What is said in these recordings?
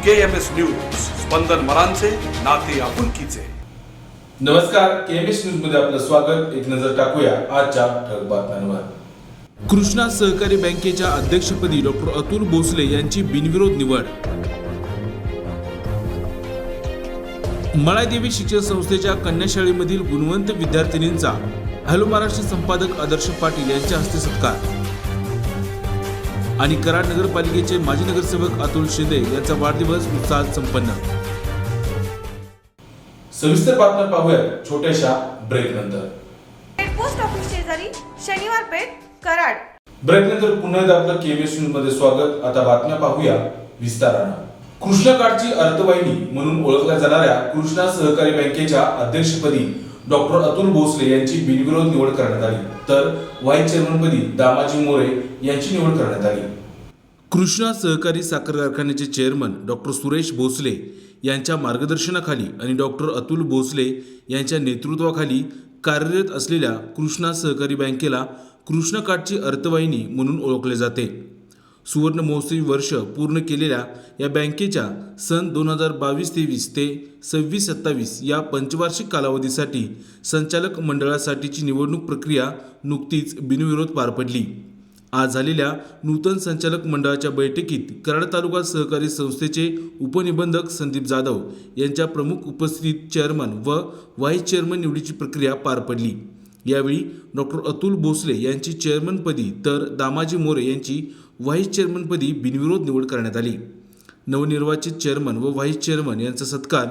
KMS news, स्पंदन मरांचे, नाते आपुलकीचे. नमस्कार, KMS news मध्ये आपलं स्वागत. एक नजर टाकूया आजच्या ठळक बातम्यांवर. कृष्णा सहकारी बँकेच्या अध्यक्षपदी डॉक्टर अतुल भोसले यांची बिनविरोध निवड. मळादेवी शिक्षण संस्थेच्या कन्याशाळेमधील गुणवंत विद्यार्थिनींचा हॅलो महाराष्ट्र संपादक आदर्श पाटील यांच्या हस्ते सत्कार. आणि कराड नगरपालिकेचे माजी नगरसेवक अतुल शिंदे यांचा वाढदिवस उत्साहात संपन्न. सविस्तर बातम्या पाहूया छोट्याशा ब्रेक नंतर. पोस्ट ऑफिस शेजारी, शनिवार पेठ, कराड. ब्रेक नंतर पुन्हा एकदा आपलं KMS न्यूज मध्ये स्वागत. आता बातम्या पाहूया विस्तारानं. कृष्णाकाठची अर्थवाहिनी म्हणून ओळखल्या जाणाऱ्या कृष्णा सहकारी बँकेच्या अध्यक्षपदी डॉक्टर अतुल भोसले यांची बिनविरोध निवड करण्यात आली, तर व्हाईस चेअरमनपदी दामाजी मोरे यांची निवड करण्यात आली. कृष्णा सहकारी साखर कारखान्याचे चेअरमन डॉक्टर सुरेश भोसले यांच्या मार्गदर्शनाखाली आणि डॉक्टर अतुल भोसले यांच्या नेतृत्वाखाली कार्यरत असलेल्या कृष्णा सहकारी बँकेला कृष्णाकाठची अर्थवाहिनी म्हणून ओळखले जाते. सुवर्ण महोत्सवी वर्ष पूर्ण केलेल्या या बँकेच्या सन 2022-23 ते 26-27 या पंचवार्षिक कालावधीसाठी संचालक मंडळासाठीची निवडणूक प्रक्रिया नुकतीच बिनविरोध पार पडली. आज झालेल्या नूतन संचालक मंडळाच्या बैठकीत कराड तालुका सहकारी संस्थेचे उपनिबंधक संदीप जाधव यांच्या प्रमुख उपस्थितीत चेअरमन व व्हाईस चेअरमन निवडीची प्रक्रिया पार पडली. यावेळी डॉक्टर अतुल भोसले यांची चेअरमनपदी तर दामाजी मोरे यांची व्हाईस चेअरमनपदी बिनविरोध निवड करण्यात आली. नवनिर्वाचित चेअरमन व व्हाईस चेअरमन यांचा सत्कार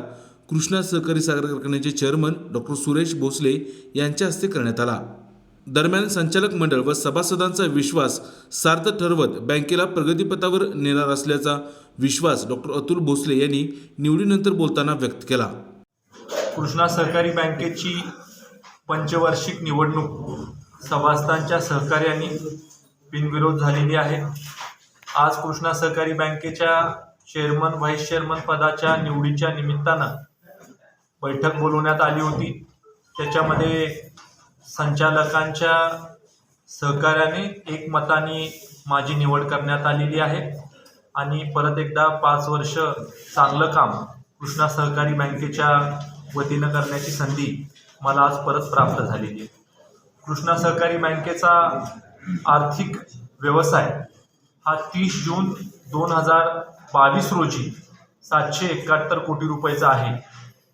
कृष्णा सहकारी साखर कारखान्याचे चेअरमन डॉक्टर सुरेश भोसले यांच्या हस्ते करण्यात आला. दरम्यान संचालक मंडळ व सभासदांचा विश्वास सार्थ ठरवत बँकेला प्रगतीपथावर नेणार असल्याचा विश्वास डॉक्टर अतुल भोसले यांनी निवडीनंतर बोलताना व्यक्त केला. कृष्णा सहकारी बँकेची पंचवार्षिक निवडणूक सभासदांच्या सहकार्याने बिनविरोध झालेली आहे. आज कृष्णा सहकारी बँकेच्या चेअरमन व्हाईस चेअरमन पदाच्या निवडीच्या निमित्तानं बैठक बोलवण्यात आली होती. त्याच्यामध्ये संचालकांच्या सहकार्याने एकमताने माझी निवड करण्यात आलेली आहे आणि परत एकदा 5 वर्ष चांगलं काम कृष्णा सहकारी बँकेच्या वतीनं करण्याची संधी मला आज परत प्राप्त झालेली आहे. कृष्णा सहकारी बँकेचा आर्थिक व्यवसाय हा 30 जून 2022 रोजी 771 कोटी रुपयाचा आहे.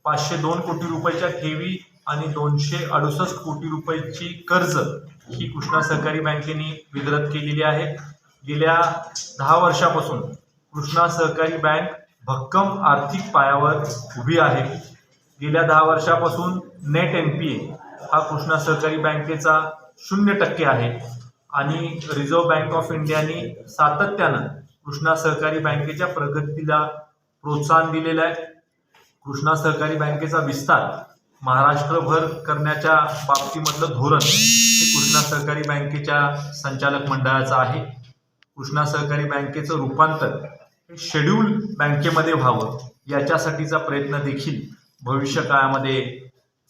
502 कोटी रुपयाच्या ठेवी आणि 268 कोटी रुपयाची कर्ज ही कृष्णा सहकारी बँकेने वितरित केलेली आहे. गेल्या 10 वर्षापासून कृष्णा सहकारी बँक भक्कम आर्थिक पायावर उभी आहे. गेल्या 10 वर्षापासून नेट NPA हा कृष्णा सहकारी बँकेचा 0% आहे आणि रिझर्व्ह बँक ऑफ इंडियाने सातत्यानं कृष्णा सहकारी बँकेच्या प्रगतीला प्रोत्साहन दिलेलं आहे. कृष्णा सहकारी बँकेचा विस्तार महाराष्ट्रभर करण्याच्या बाबतीमधलं धोरण हे कृष्णा सहकारी बँकेच्या संचालक मंडळाचं आहे. कृष्णा सहकारी बँकेचं रूपांतर हे शेड्यूल बँकेमध्ये व्हावं याच्यासाठीचा प्रयत्न देखील भविष्य काळामध्ये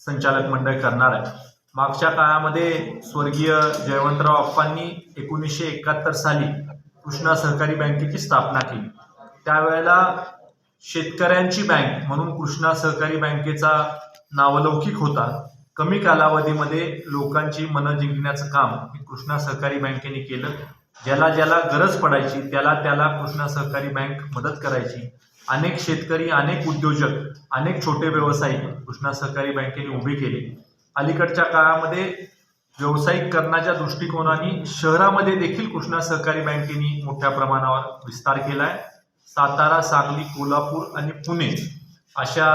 संचालक मंडळ करणार आहे. मागच्या काळामध्ये स्वर्गीय जयवंतराव अप्पांनी 1971 साली कृष्णा सहकारी बँकेची स्थापना केली. त्यावेळेला शेतकऱ्यांची बँक म्हणून कृष्णा सहकारी बँकेचा नावलौकिक होता. कमी कालावधीमध्ये लोकांची मनं जिंकण्याचं काम हे कृष्णा सहकारी बँकेने केलं. ज्याला ज्याला गरज पडायची त्याला त्याला कृष्णा सहकारी बँक मदत करायची. अनेक शेतकरी, अनेक उद्योजक, अनेक छोटे व्यवसायिक कृष्णा सहकारी बँकेने उभे केले. अलीकडच्या काळामध्ये व्यावसायिकरणाच्या दृष्टिकोनाने शहरामध्ये देखील कृष्णा सहकारी बँकेने मोठ्या प्रमाणावर विस्तार केला आहे. सातारा, सांगली, कोल्हापूर आणि पुणे अशा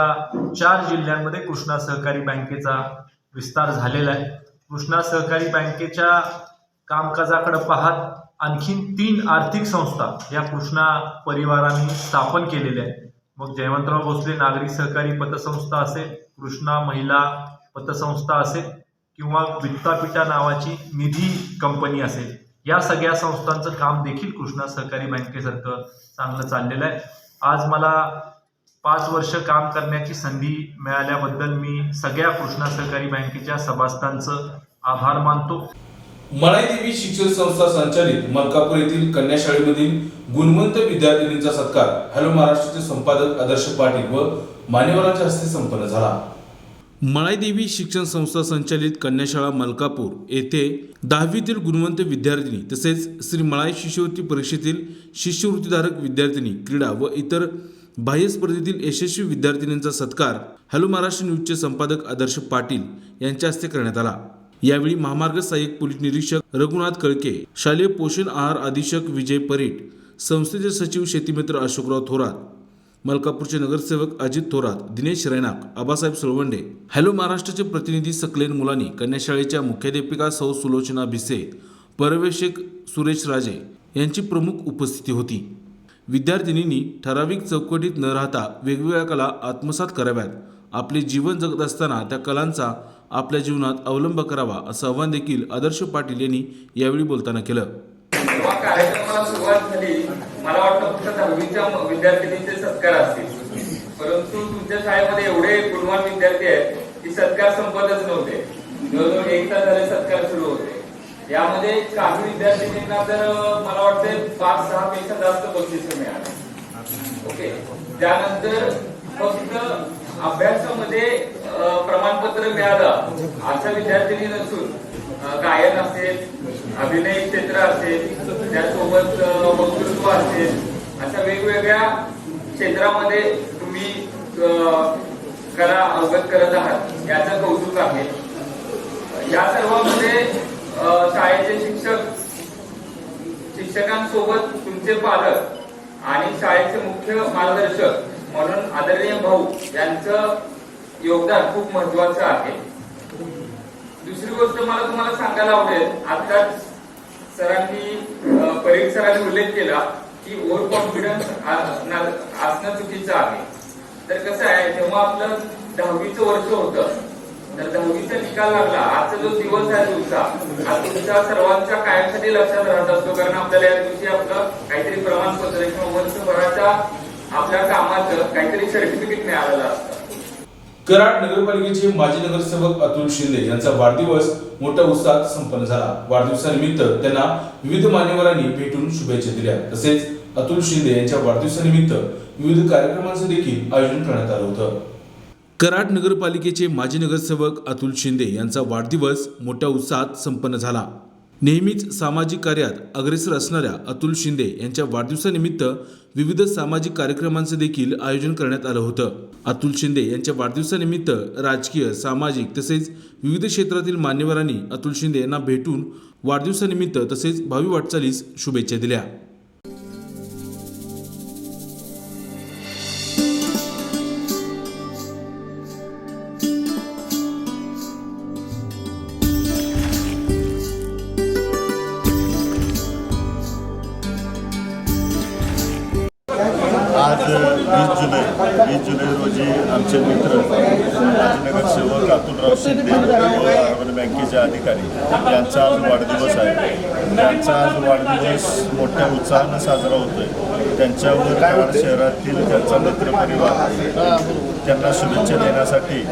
4 जिल्ह्यांमध्ये कृष्णा सहकारी बँकेचा विस्तार झालेला आहे. कृष्णा सहकारी बँकेच्या कामकाजाकडे पाहत आणखीन 3 आर्थिक संस्था या कृष्णा परिवाराने स्थापन केलेल्या आहेत. मग जयवंतराव भोसले नागरी सहकारी पतसंस्था असेल, कृष्णा महिला पतसंस्था असेल किंवा वित्तापिटा नावाची निधी कंपनी असेल, या सगळ्या संस्थांचं काम देखील कृष्णा सहकारी बँकेसारखं चांगलं चाललेलं आहे. आज मला 5 वर्ष काम करण्याची संधी मिळाल्याबद्दल मी सगळ्या कृष्णा सहकारी बँकेच्या सभासदांचं आभार मानतो. मळाईदेवी शिक्षण संस्था संचालित मलकापूर येथील कन्या शाळेमधील गुणवंत विद्यार्थिनींचा सत्कार हॅलो महाराष्ट्राचे संपादक आदर्श पाटील व मान्यवरांच्या हस्ते संपन्न झाला. मळाईदेवी शिक्षण संस्था संचालित कन्याशाळा मलकापूर येथे 10वीतील गुणवंत विद्यार्थिनी तसेच श्री मळाई शिष्यवृत्ती परीक्षेतील शिष्यवृत्तीधारक विद्यार्थिनी क्रीडा व इतर बाह्य स्पर्धेतील यशस्वी विद्यार्थिनींचा सत्कार हॅलो महाराष्ट्र न्यूजचे संपादक आदर्श पाटील यांच्या हस्ते करण्यात आला. यावेळी महामार्ग सहाय्यक पोलीस निरीक्षक रघुनाथ कळके, शालेय पोषण आहार अधीक्षक विजय परेट, संस्थेचे सचिव शेतीमित्र अशोकराव थोरात, मलकापूरचे नगरसेवक अजित थोरात, दिनेश रैनाक, आबासाहेब सोळवंडे, हॅलो महाराष्ट्राचे प्रतिनिधी सकलेन मुलानी, कन्याशाळेच्या मुख्याध्यापिका सौ सुलोचना भिसे, पर्यवेक्षक सुरेश राजे यांची प्रमुख उपस्थिती होती. विद्यार्थिनींनी ठराविक चौकटीत न राहता वेगवेगळ्या कला आत्मसात कराव्यात. आपले जीवन जगत असताना त्या कलांचा आपल्या जीवनात अवलंब करावा असं आवाहन देखील आदर्श पाटील यांनी यावेळी बोलताना केलं. जेव्हा कार्यक्रमाला सुरुवात झाली, मला वाटतं फक्त 10वीच्या विद्यार्थिनींचे सत्कार असतील, परंतु तुमच्या शाळेमध्ये एवढे गुणवान विद्यार्थी आहेत की सत्कार संपतच नव्हते. जवळजवळ 1 तास झाले सत्कार सुरू होते. यामध्ये काही विद्यार्थिनींना तर मला वाटते 5-6 पेक्षा जास्त बक्षीस मिळाले. ओके, त्यानंतर फक्त अभ्यासामध्ये प्रमाणपत्र मिळालं अशा विद्यार्थिनी नसून गायन असेल, अभिनय क्षेत्र असेल, त्यासोबत वक्तृत्व असेल, अशा वेगवेगळ्या क्षेत्रामध्ये तुम्ही कला अवगत करत आहात, याचं कौतुक आहे. या सर्वांमध्ये शाळेचे शिक्षकांसोबत तुमचे पालक आणि शाळेचे मुख्य मार्गदर्शक म्हणून आदरणीय भाऊ यांचं योगदान खूप महत्वाचं आहे. दुसरी गोष्ट मला तुम्हाला सांगायला आवडेल, आताच परीड सरांनी उल्लेख केला की ओव्हर कॉन्फिडन्स असणं चुकीचं आहे. तर कसं आहे, जेव्हा आपलं 10वीचं वर्ष होतं, तर 10वीचा निकाल लागला, आजचा जो दिवस आहे तुमचा, हा तुमच्या सर्वांच्या कायमसाठी लक्षात राहत असतो. कारण आपल्याला या दिवशी आपलं काहीतरी प्रमाणपत्र किंवा वर्षभराच्या आपल्या कामाचं काहीतरी सर्टिफिकेट मिळालेलं असतं. कराड नगरपालिकेचे माजी नगरसेवक अतुल शिंदे यांचा वाढदिवस मोठ्या उत्साहात संपन्न झाला. वाढदिवसानिमित्त त्यांना विविध मान्यवरांनी भेटून शुभेच्छा दिल्या. तसेच अतुल शिंदे यांच्या वाढदिवसानिमित्त विविध कार्यक्रमांचं देखील आयोजन करण्यात आलं होतं. कराड नगरपालिकेचे माजी नगरसेवक अतुल शिंदे यांचा वाढदिवस मोठ्या उत्साहात संपन्न झाला. नेहमीच सामाजिक कार्यात अग्रेसर असणाऱ्या अतुल शिंदे यांच्या वाढदिवसानिमित्त विविध सामाजिक कार्यक्रमांचं देखील आयोजन करण्यात आलं होतं. अतुल शिंदे यांच्या वाढदिवसानिमित्त राजकीय, सामाजिक तसेच विविध क्षेत्रातील मान्यवरांनी अतुल शिंदे यांना भेटून वाढदिवसानिमित्त तसेच भावी वाटचालीस शुभेच्छा दिल्या. आज 20 जुलै रोजी आमचे मित्र माजी नगरसेवक अतुलराव शिंदे व अर्बन बँकेचे अधिकारी यांचा आज वाढदिवस आहे. त्यांचा आज वाढदिवस मोठ्या उत्साहानं साजरा होतोय. त्यांच्यावर कराड शहरातील त्यांचा मित्रपरिवार त्यांना शुभेच्छा देण्यासाठी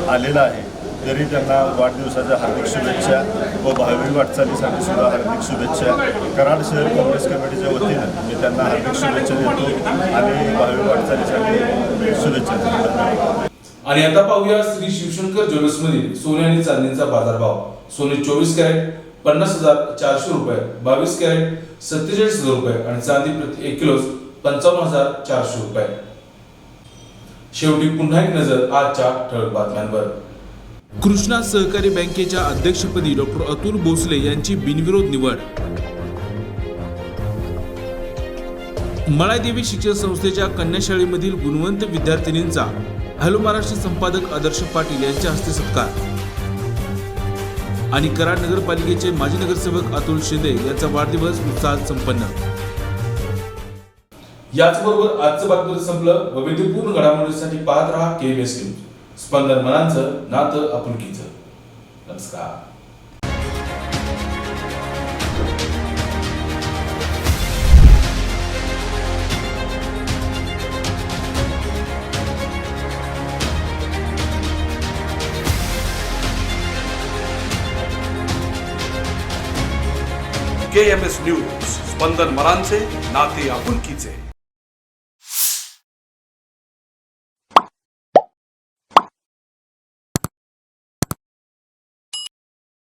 आलेला आहे. तरी त्यांना वाढदिवसाच्या हार्दिक शुभेच्छा व भावी वाटचालीसाठी सुद्धा हार्दिक शुभेच्छा. कराड शहर काँग्रेस कमिटीच्या वतीनं मी त्यांना हार्दिक शुभेच्छा देतो आणि भावी वाटचालीसाठी शुभेच्छा देतो. आणि आता पाहूया श्री शिवशंकर ज्वेलर्समधील सोने आणि चांदीचा बाजारभाव. सोने 24 कॅरेट 50,400 रुपये, 22 कॅरेट 47,000 रुपये आणि चांदी प्रति 1 किलो 55,400 रुपये. शेवटी पुन्हा एक नजर आजच्या ठळक बातम्यांवर. कृष्णा सहकारी बँकेच्या अध्यक्षपदी डॉक्टर अतुल भोसले यांची बिनविरोध निवड. मळाईदेवी शिक्षण संस्थेच्या कन्याशाळेमधील गुणवंत विद्यार्थिनींचा हॅलो महाराष्ट्र संपादक आदर्श पाटील यांच्या हस्ते सत्कार. आणि कराड नगरपालिकेचे माजी नगरसेवक अतुल शिंदे यांचा वाढदिवस उत्साहात संपन्न. याचबरोबर आजचं बातमीपत्र संपलं. वैविध्यपूर्ण घडामोडींसाठी पाहत रहा KBS न्यूज. स्पंदन मनांचं, नातं आपुलकीचं. नमस्कार. KMS न्यूज, स्पंदन मरांचे, नाते आपुलकीचे.